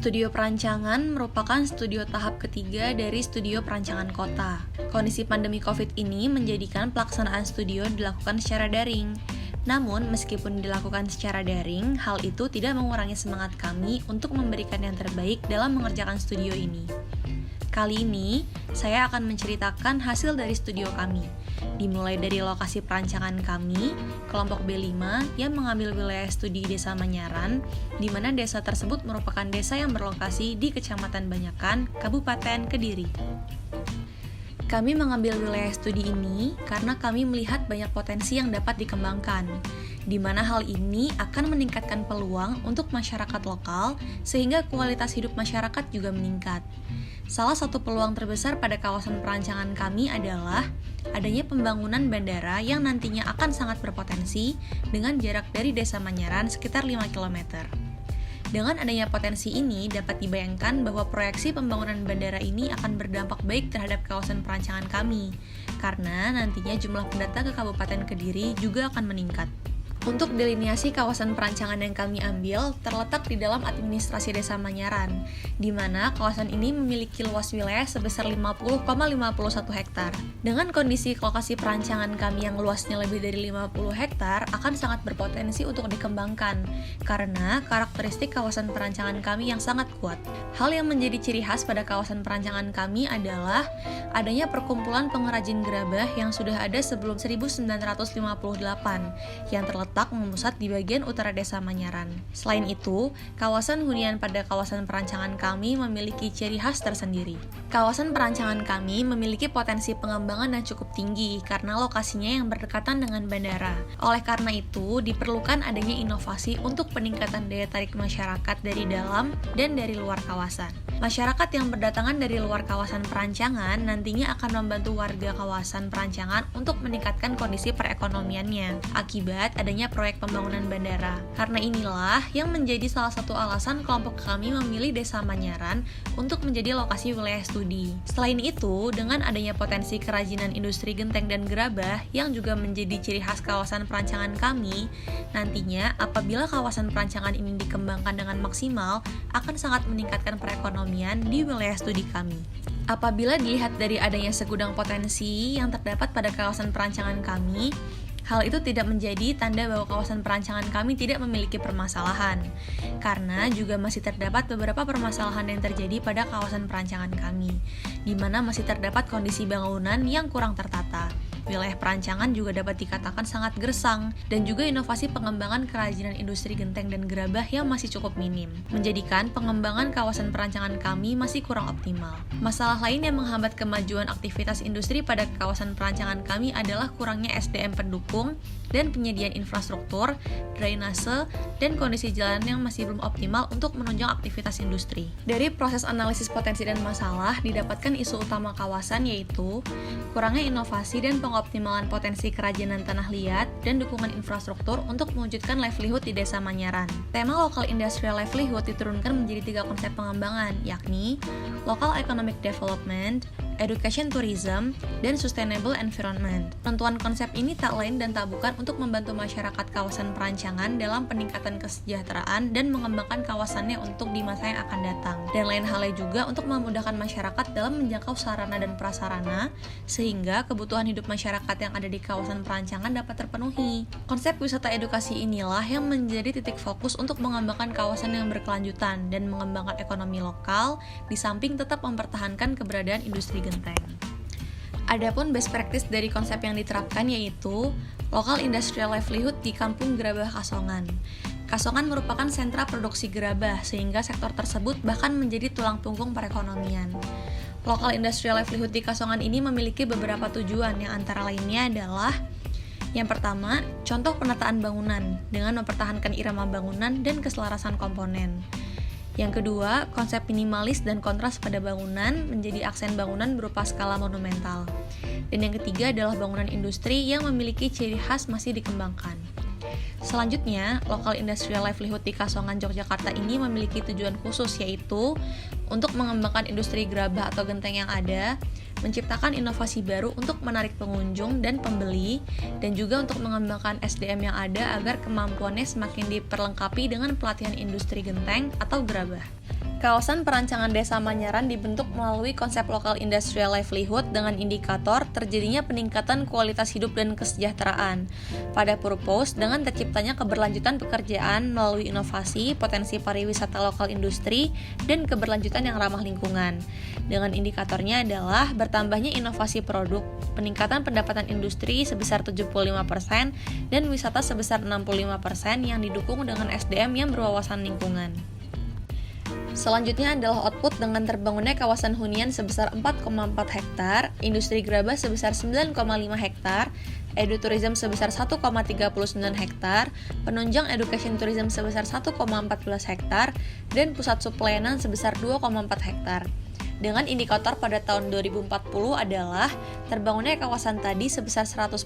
Studio perancangan merupakan studio tahap ketiga dari studio perancangan kota. Kondisi pandemi COVID ini menjadikan pelaksanaan studio dilakukan secara daring. Namun, meskipun dilakukan secara daring, hal itu tidak mengurangi semangat kami untuk memberikan yang terbaik dalam mengerjakan studio ini. Kali ini, saya akan menceritakan hasil dari studio kami, dimulai dari lokasi perancangan kami, kelompok B5 yang mengambil wilayah studi Desa Manyaran, di mana desa tersebut merupakan desa yang berlokasi di Kecamatan Banyakan, Kabupaten Kediri. Kami mengambil wilayah studi ini karena kami melihat banyak potensi yang dapat dikembangkan, di mana hal ini akan meningkatkan peluang untuk masyarakat lokal sehingga kualitas hidup masyarakat juga meningkat. Salah satu peluang terbesar pada kawasan perancangan kami adalah adanya pembangunan bandara yang nantinya akan sangat berpotensi dengan jarak dari Desa Manyaran sekitar 5 km. Dengan adanya potensi ini, dapat dibayangkan bahwa proyeksi pembangunan bandara ini akan berdampak baik terhadap kawasan perancangan kami, karena nantinya jumlah pendatang ke Kabupaten Kediri juga akan meningkat. Untuk delineasi kawasan perancangan yang kami ambil terletak di dalam administrasi Desa Manyaran, di mana kawasan ini memiliki luas wilayah sebesar 50,51 hektar. Dengan kondisi lokasi perancangan kami yang luasnya lebih dari 50 hektar akan sangat berpotensi untuk dikembangkan, karena karakteristik kawasan perancangan kami yang sangat kuat. Hal yang menjadi ciri khas pada kawasan perancangan kami adalah adanya perkumpulan pengrajin gerabah yang sudah ada sebelum 1958, yang terletak memusat di bagian utara Desa Manyaran. Selain itu, kawasan hunian pada kawasan perancangan kami memiliki ciri khas tersendiri. Kawasan perancangan kami memiliki potensi pengembangan yang cukup tinggi karena lokasinya yang berdekatan dengan bandara. Oleh karena itu, diperlukan adanya inovasi untuk peningkatan daya tarik masyarakat dari dalam dan dari luar kawasan. Masyarakat yang berdatangan dari luar kawasan perancangan nantinya akan membantu warga kawasan perancangan untuk meningkatkan kondisi perekonomiannya akibat adanya proyek pembangunan bandara. Karena inilah yang menjadi salah satu alasan kelompok kami memilih Desa Manyaran untuk menjadi lokasi wilayah studi. Selain itu, dengan adanya potensi kerajinan industri genteng dan gerabah yang juga menjadi ciri khas kawasan perancangan kami, nantinya apabila kawasan perancangan ini dikembangkan dengan maksimal, akan sangat meningkatkan perekonomian di wilayah studi kami. Apabila dilihat dari adanya segudang potensi yang terdapat pada kawasan perancangan kami, hal itu tidak menjadi tanda bahwa kawasan perancangan kami tidak memiliki permasalahan, karena juga masih terdapat beberapa permasalahan yang terjadi pada kawasan perancangan kami, di mana masih terdapat kondisi bangunan yang kurang tertata. Wilayah perancangan juga dapat dikatakan sangat gersang, dan juga inovasi pengembangan kerajinan industri genteng dan gerabah yang masih cukup minim, menjadikan pengembangan kawasan perancangan kami masih kurang optimal. Masalah lain yang menghambat kemajuan aktivitas industri pada kawasan perancangan kami adalah kurangnya SDM pendukung dan penyediaan infrastruktur, drainase, dan kondisi jalan yang masih belum optimal untuk menunjang aktivitas industri. Dari proses analisis potensi dan masalah, didapatkan isu utama kawasan yaitu kurangnya inovasi dan pengoptimalan potensi kerajinan tanah liat dan dukungan infrastruktur untuk mewujudkan livelihood di Desa Manyaran. Tema Local Industrial Livelihood diturunkan menjadi 3 konsep pengembangan, yakni Local Economic Development, Education Tourism, dan Sustainable Environment. Penentuan konsep ini tak lain dan tak bukan untuk membantu masyarakat kawasan perancangan dalam peningkatan kesejahteraan dan mengembangkan kawasannya untuk di masa yang akan datang. Dan lain halnya juga untuk memudahkan masyarakat dalam menjangkau sarana dan prasarana, sehingga kebutuhan hidup masyarakat yang ada di kawasan perancangan dapat terpenuhi. Konsep wisata edukasi inilah yang menjadi titik fokus untuk mengembangkan kawasan yang berkelanjutan dan mengembangkan ekonomi lokal, di samping tetap mempertahankan keberadaan industri genteng. Adapun best practice dari konsep yang diterapkan yaitu Local Industrial Livelihood di Kampung Gerabah Kasongan. Kasongan merupakan sentra produksi gerabah, sehingga sektor tersebut bahkan menjadi tulang punggung perekonomian. Local Industrial Livelihood di Kasongan ini memiliki beberapa tujuan yang antara lainnya adalah yang pertama, contoh penataan bangunan dengan mempertahankan irama bangunan dan keselarasan komponen. Yang kedua, konsep minimalis dan kontras pada bangunan menjadi aksen bangunan berupa skala monumental. Dan yang ketiga adalah bangunan industri yang memiliki ciri khas masih dikembangkan. Selanjutnya, Local Industrial Livelihood di Kasongan, Yogyakarta ini memiliki tujuan khusus, yaitu untuk mengembangkan industri gerabah atau genteng yang ada, menciptakan inovasi baru untuk menarik pengunjung dan pembeli, dan juga untuk mengembangkan SDM yang ada agar kemampuannya semakin diperlengkapi dengan pelatihan industri genteng atau gerabah. Kawasan perancangan desa Manyaran dibentuk melalui konsep Local Industrial Livelihood dengan indikator terjadinya peningkatan kualitas hidup dan kesejahteraan. Pada purpose, dengan terciptanya keberlanjutan pekerjaan melalui inovasi, potensi pariwisata lokal industri, dan keberlanjutan yang ramah lingkungan. Dengan indikatornya adalah bertambahnya inovasi produk, peningkatan pendapatan industri sebesar 75%, dan wisata sebesar 65% yang didukung dengan SDM yang berwawasan lingkungan. Selanjutnya adalah output dengan terbangunnya kawasan hunian sebesar 4,4 hektar, industri gerabah sebesar 9,5 hektar, edutourism sebesar 1,39 hektar, penunjang education tourism sebesar 1,14 hektar, dan pusat suplainan sebesar 2,4 hektar. Dengan indikator pada tahun 2040 adalah terbangunnya kawasan tadi sebesar 100%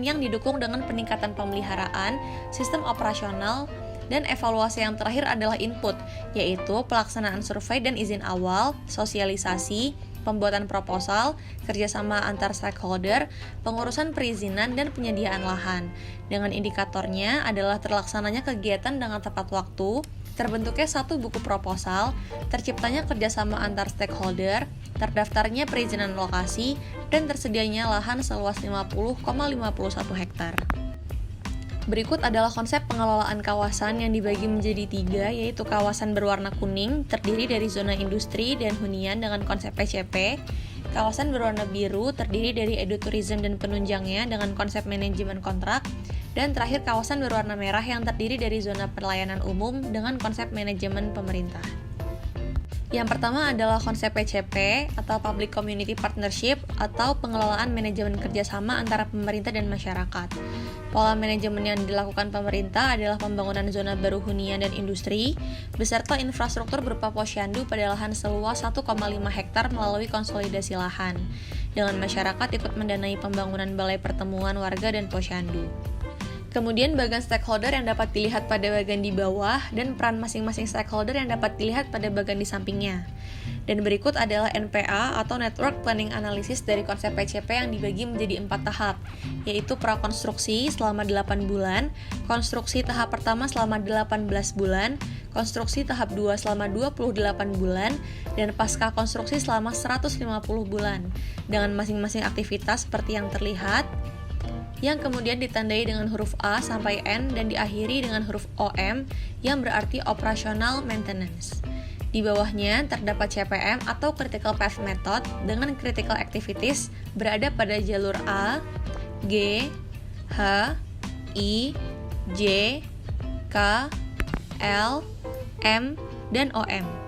yang didukung dengan peningkatan pemeliharaan, sistem operasional, dan evaluasi yang terakhir adalah input, yaitu pelaksanaan survei dan izin awal, sosialisasi, pembuatan proposal, kerjasama antar stakeholder, pengurusan perizinan, dan penyediaan lahan. Dengan indikatornya adalah terlaksananya kegiatan dengan tepat waktu, terbentuknya satu buku proposal, terciptanya kerjasama antar stakeholder, terdaftarnya perizinan lokasi, dan tersedianya lahan seluas 50,51 hektar. Berikut adalah konsep pengelolaan kawasan yang dibagi menjadi 3, yaitu kawasan berwarna kuning, terdiri dari zona industri dan hunian dengan konsep PCP, kawasan berwarna biru, terdiri dari edutourism dan penunjangnya dengan konsep manajemen kontrak, dan terakhir kawasan berwarna merah yang terdiri dari zona pelayanan umum dengan konsep manajemen pemerintah. Yang pertama adalah konsep PCP atau Public Community Partnership atau pengelolaan manajemen kerjasama antara pemerintah dan masyarakat. Pola manajemen yang dilakukan pemerintah adalah pembangunan zona baru hunian dan industri beserta infrastruktur berupa posyandu pada lahan seluas 1,5 hektar melalui konsolidasi lahan. Dengan masyarakat ikut mendanai pembangunan balai pertemuan warga dan posyandu. Kemudian bagian stakeholder yang dapat dilihat pada bagian di bawah dan peran masing-masing stakeholder yang dapat dilihat pada bagian di sampingnya. Dan berikut adalah NPA atau Network Planning Analysis dari konsep PCP yang dibagi menjadi 4 tahap, yaitu prakonstruksi selama 8 bulan, konstruksi tahap pertama selama 18 bulan, konstruksi tahap 2 selama 28 bulan, dan pasca konstruksi selama 150 bulan, dengan masing-masing aktivitas seperti yang terlihat, yang kemudian ditandai dengan huruf A sampai N dan diakhiri dengan huruf OM yang berarti Operational Maintenance. Di bawahnya terdapat CPM atau Critical Path Method dengan Critical Activities berada pada jalur A, G, H, I, J, K, L, M, dan OM.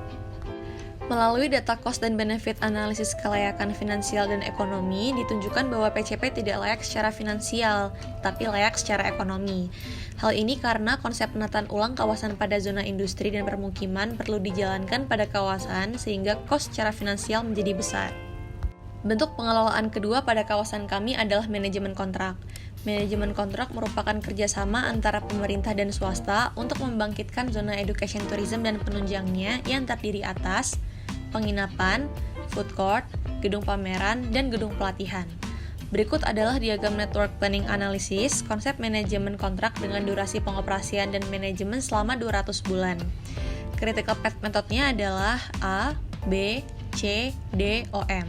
Melalui data cost dan benefit analisis kelayakan finansial dan ekonomi, ditunjukkan bahwa PCP tidak layak secara finansial, tapi layak secara ekonomi. Hal ini karena konsep penataan ulang kawasan pada zona industri dan permukiman perlu dijalankan pada kawasan sehingga cost secara finansial menjadi besar. Bentuk pengelolaan kedua pada kawasan kami adalah manajemen kontrak. Manajemen kontrak merupakan kerjasama antara pemerintah dan swasta untuk membangkitkan zona education tourism dan penunjangnya yang terdiri atas penginapan, food court, gedung pameran, dan gedung pelatihan. Berikut adalah diagram Network Planning Analysis, konsep manajemen kontrak dengan durasi pengoperasian dan manajemen selama 200 bulan. Critical Path metodenya adalah A, B, C, D, O, M.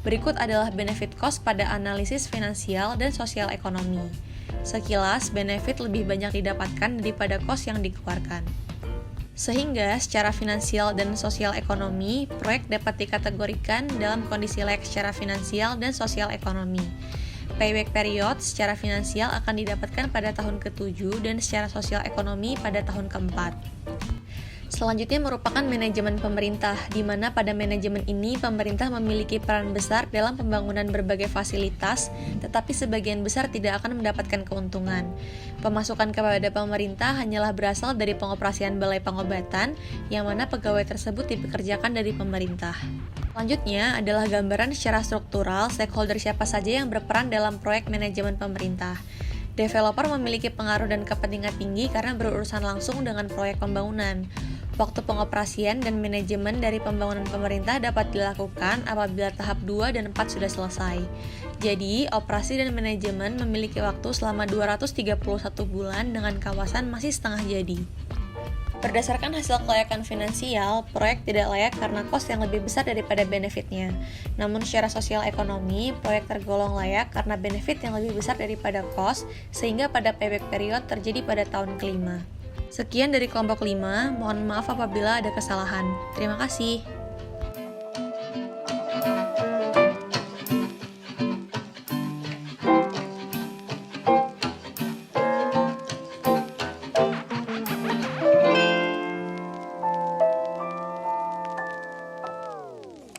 Berikut adalah benefit cost pada analisis finansial dan sosial ekonomi. Sekilas, benefit lebih banyak didapatkan daripada cost yang dikeluarkan. Sehingga secara finansial dan sosial ekonomi, proyek dapat dikategorikan dalam kondisi layak secara finansial dan sosial ekonomi. Payback period secara finansial akan didapatkan pada tahun ke-7 dan secara sosial ekonomi pada tahun ke-4. Selanjutnya merupakan manajemen pemerintah, di mana pada manajemen ini pemerintah memiliki peran besar dalam pembangunan berbagai fasilitas, tetapi sebagian besar tidak akan mendapatkan keuntungan. Pemasukan kepada pemerintah hanyalah berasal dari pengoperasian balai pengobatan, yang mana pegawai tersebut dipekerjakan dari pemerintah. Selanjutnya adalah gambaran secara struktural stakeholder siapa saja yang berperan dalam proyek manajemen pemerintah. Developer memiliki pengaruh dan kepentingan tinggi karena berurusan langsung dengan proyek pembangunan. Waktu pengoperasian dan manajemen dari pembangunan pemerintah dapat dilakukan apabila tahap 2 dan 4 sudah selesai. Jadi, operasi dan manajemen memiliki waktu selama 231 bulan dengan kawasan masih setengah jadi. Berdasarkan hasil kelayakan finansial, proyek tidak layak karena kos yang lebih besar daripada benefitnya. Namun secara sosial ekonomi, proyek tergolong layak karena benefit yang lebih besar daripada kos, sehingga pada payback period terjadi pada tahun kelima. Sekian dari kelompok 5, mohon maaf apabila ada kesalahan. Terima kasih.